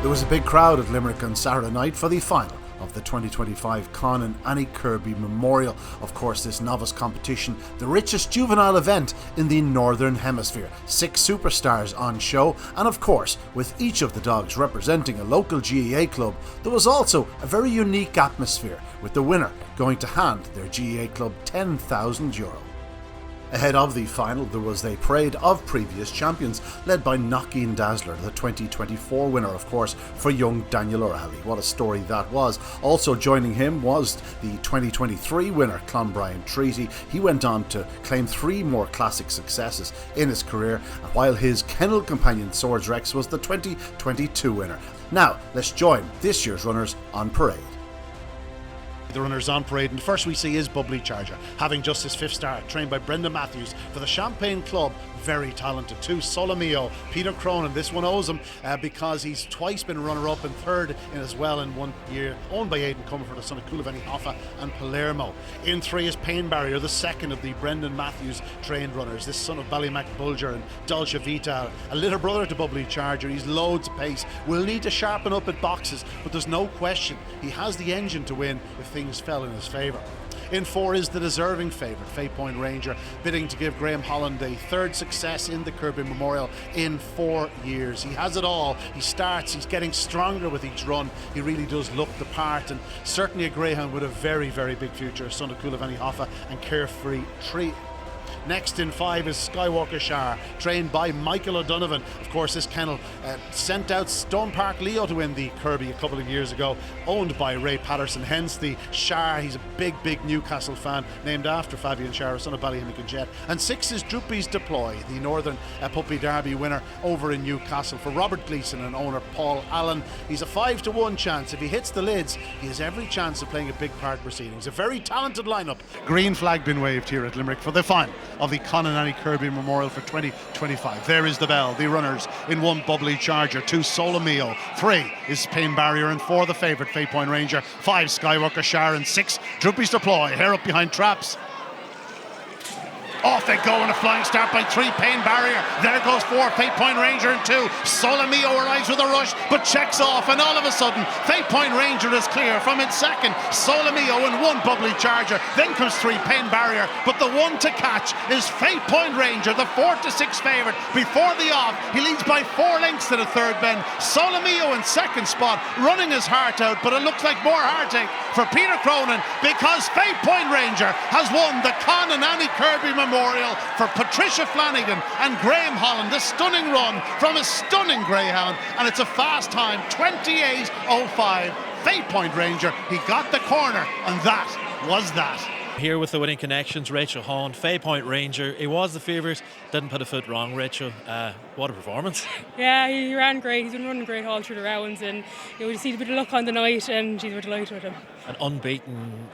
There was a big crowd at Limerick on Saturday night for the final of the 2025 Con and Annie Kirby Memorial. Of course, this novice competition, the richest juvenile event in the Northern Hemisphere. 6 superstars on show, and of course, with each of the dogs representing a local GAA club, there was also a very unique atmosphere, with the winner going to hand their GAA club €10,000. Ahead of the final, there was a parade of previous champions, led by Knockeen Dazzler, the 2024 winner, of course, for young Daniel O'Reilly. What a story that was. Also joining him was the 2023 winner, Clonbrien Treaty. He went on to claim 3 more classic successes in his career, while his kennel companion, Swords Rex, was the 2022 winner. Now, let's join this year's runners on parade. The runners on parade, and the first we see is Bubbly Charger, having just his 5th start, trained by Brendan Matthews for the Champagne Club. Very talented too. Solomeo, Peter Cronin, this one owes him because he's twice been runner-up and 3rd in as well in 1 year, owned by Aidan Comerford, the son of Coulivanny Hoffa and Palermo. In 3 is Pain Barrier, the 2nd of the Brendan Matthews trained runners, this son of Ballymac Bulger and Dolce Vita, a little brother to Bubbly Charger. He's loads of pace, will need to sharpen up at boxes, but there's no question he has the engine to win if things fell in his favour. In 4 is the deserving favourite, Faypoint Ranger, bidding to give Graham Holland a 3rd success in the Kirby Memorial in 4 years. He has it all. He starts, he's getting stronger with each run. He really does look the part, and certainly a greyhound with a very, very big future, son of Coulivanny Hoffa and Carefree Tree. Next in 5 is Skywalker Shar, trained by Michael O'Donovan. Of course, this kennel sent out Stone Park Leo to win the Kirby a couple of years ago, owned by Ray Patterson, hence the Shar. He's a big Newcastle fan, named after Fabian Shar, son of Ballyhimmick and Jet. And 6 is Droopy's Deploy, the Northern Puppy Derby winner over in Newcastle for Robert Gleeson and owner Paul Allen. He's a 5-to-1 chance. If he hits the lids, he has every chance of playing a big part proceedings. A very talented lineup. Green flag been waved here at Limerick for the final of the Con and Annie Kirby Memorial for 2025. There is the bell. The runners in 1, Bubbly Charger, 2, Solomeo, 3 is Pain Barrier, and 4, the favourite, Faypoint Ranger, 5, Skywalker Shar, and 6, Droopy's Deploy. Hair up behind traps. Off they go in a flying start by 3, Pain Barrier. There goes 4, Faypoint Ranger, and 2. Solomeo arrives with a rush, but checks off, and all of a sudden, Faypoint Ranger is clear from in 2nd. Solomeo and 1, Bubbly Charger. Then comes 3, Pain Barrier, but the one to catch is Faypoint Ranger, the 4-to-6 favourite. Before the off, he leads by 4 lengths to the 3rd bend. Solomeo in 2nd spot, running his heart out, but it looks like more heartache for Peter Cronin, because Faypoint Ranger has won the Con and Annie Kirby Memorial for Patricia Flanagan and Graham Holland. A stunning run from a stunning greyhound, and it's a fast time, 28.05. Faypoint Ranger, he got the corner, and that was that. Here with the winning connections, Rachel Holland, Faypoint Ranger. He was the favourite, didn't put a foot wrong. Rachel, what a performance. Yeah, he ran great. He's been running great all through the rounds, and we just need a bit of luck on the night, and we're delighted with him. An unbeaten,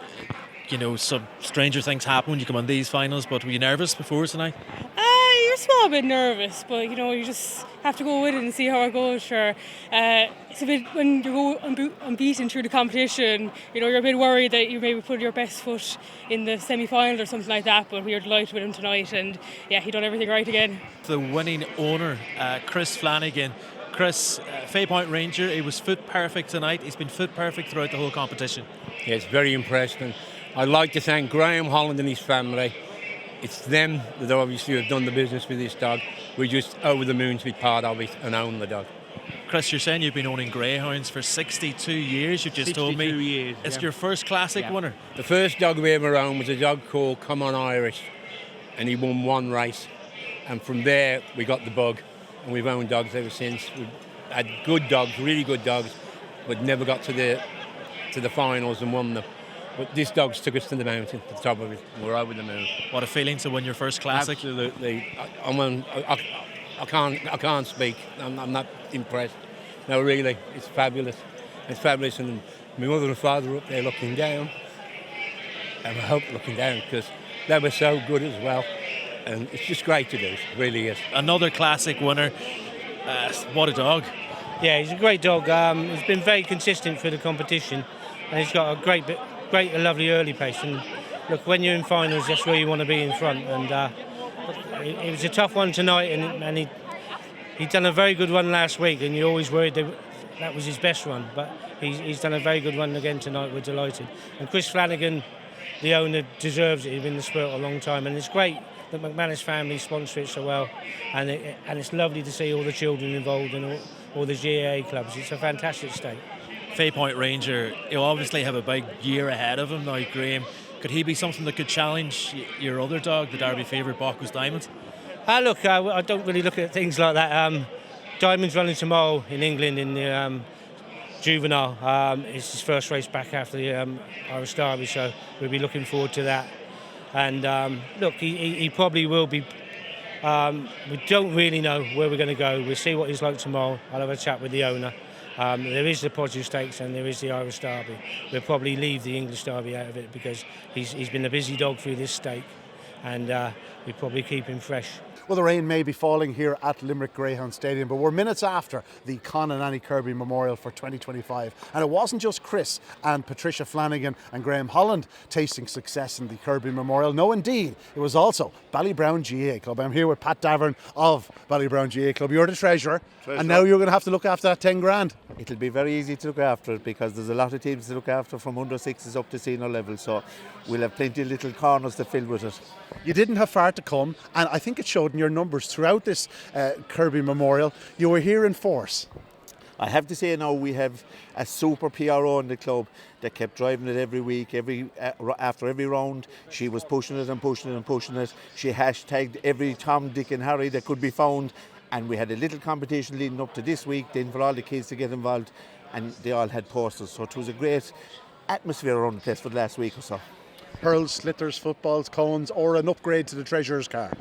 some stranger things happen when you come on these finals, but were you nervous before tonight? You're a small bit nervous, but you just have to go with it and see how it goes. Sure, it's a bit when you go unbeaten through the competition. You're a bit worried that you maybe put your best foot in the semi-final or something like that. But we were delighted with him tonight, and yeah, he done everything right again. The winning owner, Chris Flanagan. Chris, Faypoint Ranger, he was foot perfect tonight. He's been foot perfect throughout the whole competition. Yeah, it's very impressive. And I'd like to thank Graham Holland and his family. It's them that obviously have done the business with this dog. We're just over the moon to be part of it and own the dog. Chris, you're saying you've been owning greyhounds for 62 years, you've just told me. 62 years. It's your first classic winner. The first dog we ever owned was a dog called Come On Irish, and he won 1 race. And from there, we got the bug, and we've owned dogs ever since. We've had good dogs, really good dogs, but never got to the finals and won them. But this dog's took us to the mountain, to the top of it. We're over the moon. What a feeling to win your first classic. Absolutely. I can't speak. I'm not impressed. No, really, it's fabulous. It's fabulous. And my mother and father were up there looking down. And I hope looking down, because they were so good as well. And it's just great to do. It really is. Another classic winner. What a dog. Yeah, he's a great dog. He's been very consistent for the competition. And he's got a lovely early pace. And look, when you're in finals, that's where you want to be in front. And it was a tough one tonight, and he'd done a very good run last week. And you're always worried that that was his best run, but he's done a very good run again tonight. We're delighted. And Chris Flanagan, the owner, deserves it. He's been in the sport a long time, and it's great that McManus family sponsor it so well, and it's lovely to see all the children involved and all the GAA clubs. It's a fantastic stake. Faypoint Ranger, he'll obviously have a big year ahead of him now, Graham. Could he be something that could challenge your other dog, the Derby favourite Bocuse Diamond? Look, I don't really look at things like that. Diamond's running tomorrow in England in the juvenile. It's his first race back after the Irish Derby, so we'll be looking forward to that. And look, he probably will be. We don't really know where we're going to go. We'll see what he's like tomorrow. I'll have a chat with the owner. There is the Produce Stakes and there is the Irish Derby. We'll probably leave the English Derby out of it because he's been a busy dog through this stake, and we probably keep him fresh. Well, the rain may be falling here at Limerick Greyhound Stadium, but we're minutes after the Con and Annie Kirby Memorial for 2025. And it wasn't just Chris and Patricia Flanagan and Graham Holland tasting success in the Kirby Memorial. No, indeed, it was also Ballybrown GAA Club. I'm here with Pat Davern of Ballybrown GAA Club. You're the treasurer, and now you're going to have to look after that 10 grand. It'll be very easy to look after it because there's a lot of teams to look after from under sixes up to senior level, so we'll have plenty of little corners to fill with it. You didn't have far to come, and I think it showed in your numbers throughout this Kirby Memorial. You were here in force. I have to say now we have a super PRO in the club that kept driving it every week, after every round. She was pushing it and pushing it and pushing it. She hashtagged every Tom, Dick and Harry that could be found, and we had a little competition leading up to this week then for all the kids to get involved, and they all had posters, so it was a great atmosphere around the place for the last week or so. Hurls, slitters, footballs, cones, or an upgrade to the treasurer's car?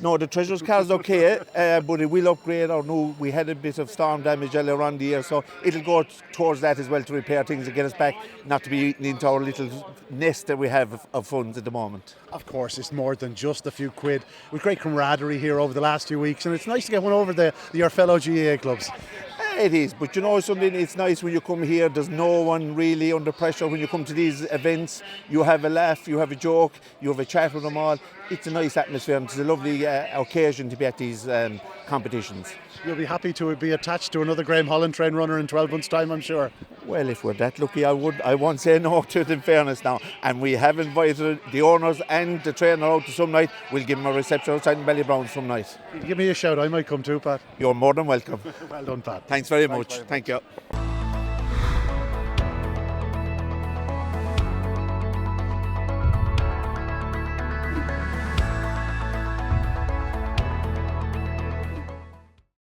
No, the treasurer's car is okay, but it will upgrade. We had a bit of storm damage earlier on the year, so it'll go towards that as well to repair things and get us back, not to be eaten into our little nest that we have of funds at the moment. Of course, it's more than just a few quid. With great camaraderie here over the last few weeks, and it's nice to get one over your fellow GAA clubs. It is, but you know something, it's nice when you come here, there's no one really under pressure when you come to these events. You have a laugh, you have a joke, you have a chat with them all. It's a nice atmosphere and it's a lovely occasion to be at these competitions. You'll be happy to be attached to another Graham Holland train runner in 12 months' time, I'm sure. Well, if we're that lucky, I won't say no to it in fairness now. And we have invited the owners and the trainer out to some night. We'll give them a reception outside in Ballybrown some night. Give me a shout, I might come too, Pat. You're more than welcome. Well done, Pat. Thanks very much. Thank you.